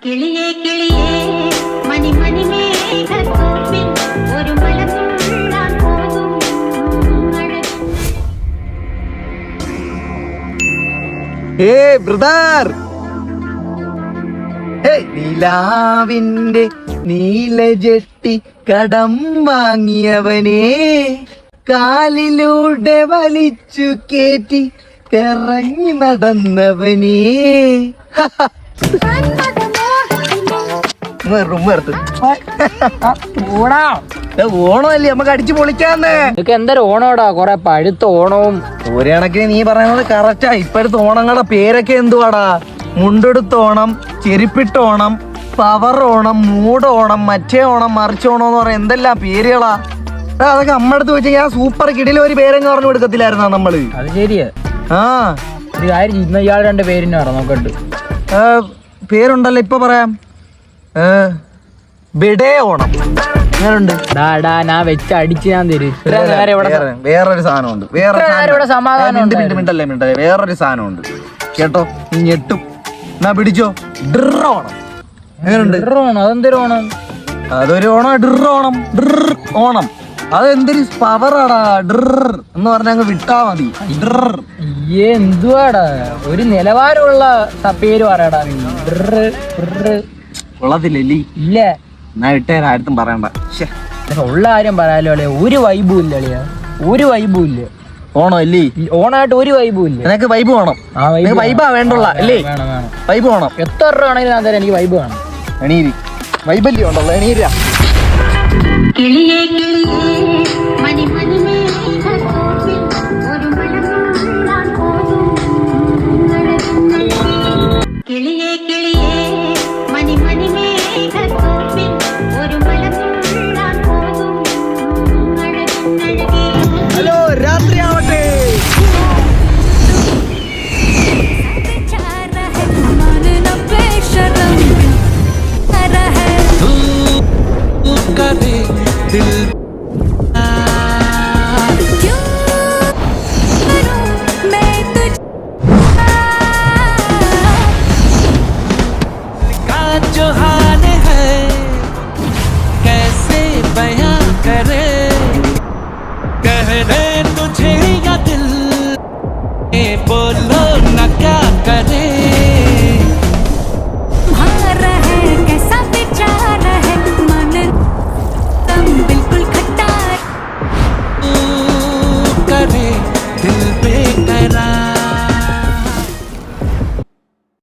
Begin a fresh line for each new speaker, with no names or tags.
കിളിയേ കിളിയേ മണിമണിമേഘത്തോപ്പിൽ ഒരു മലമുള്ളാൻ പോകും
ബ്രദർ, നിലാവിന്റെ നീലജെട്ടി കടം വാങ്ങിയവനെ കാലിലൂടെ വലിച്ചു കേറ്റി കറങ്ങി നടന്നവനെ. ഓണമല്ലേ, നമുക്ക് അടിച്ചു പൊളിക്കാന്ന്.
ഇതൊക്കെ എന്തൊരു ഓണോടാ, കൊറേ പഴുത്ത ഓണവും.
ഒരു കണക്കിന് നീ പറയുന്നത് കറക്റ്റാ. ഇപ്പോഴത്തെ ഓണങ്ങളുടെ പേരൊക്കെ എന്തുവാടാ? മുണ്ടെടുത്തോണം, ചെരുപ്പിട്ടോണം, പവർ ഓണം, മൂടോണം, മറ്റേ ഓണം, മറിച്ചോണം എന്ന് പറയാം. എന്തെല്ലാം പേരുകളാ അതൊക്കെ. നമ്മടുത്ത് വെച്ച് ഞാൻ സൂപ്പർ കിടിലും ഒരു പേരങ്ങ് പറഞ്ഞു കൊടുക്കത്തില്ലായിരുന്നാ നമ്മള്?
അത് ശരിയാ.
ആ
ഒരു കാര്യം, ഇന്ന് ഇയാൾ രണ്ട് പേരിനെ നോക്കട്ട്.
പേരുണ്ടല്ലോ, ഇപ്പൊ പറയാം. ബിഡേ ഓണം അങ്ങനുണ്ട്.
ഞാൻ വെച്ച് അടിച്ച് ഞാൻ തരും.
വേറൊരു സാധനമുണ്ട്. മിണ്ടല്ലേ, വേറൊരു സാധനമുണ്ട് കേട്ടോ, നീ ഞെട്ടും. എന്നാ പിടിച്ചോ, ഡ്ര ഓണം. എങ്ങനുണ്ട്?
അതെന്തൊരു ഓണം?
അതൊരു ഓണം. ഡ്ര ഓണം, ഡ്ര ഓണം. അതെന്തൊരു പവറാടാ. ഡ്ര എന്ന് പറഞ്ഞ അങ്ങ് വിട്ടാ മതി.
എന്തുവാടാ, ഒരു നിലവാരമുള്ള പേര് പറയടാ.
ഉള്ളതില്ലേ?
ഇല്ല.
എന്നാ വിട്ടേരാ, ആരും പറയണ്ട.
ഉള്ള കാര്യം പറയാലോ അളിയാ, ഒരു വൈബും ഇല്ല അളിയാ, ഒരു വൈബും ഇല്ല.
ഓണം അല്ലേ?
ഓണായിട്ട് ഒരു വൈബും ഇല്ല.
നിനക്ക് വൈബ് വേണം. വൈബാ വേണ്ടുള്ള അല്ലേ? വൈബ് വേണം.
എത്ര രൂപ ആണെങ്കിലും ഞാൻ തരാം, എനിക്ക് വൈബ് വേണം.
എണീര്, വൈബല്ലേ ഉണ്ടല്ലോ, എണീര.
കിളിയേ കിളിയേ മണിമണിമേഘത്തോപ്പിൽ ഒരു മലമുള്ളാൻ പോകും കിളിയേ കിളിയേ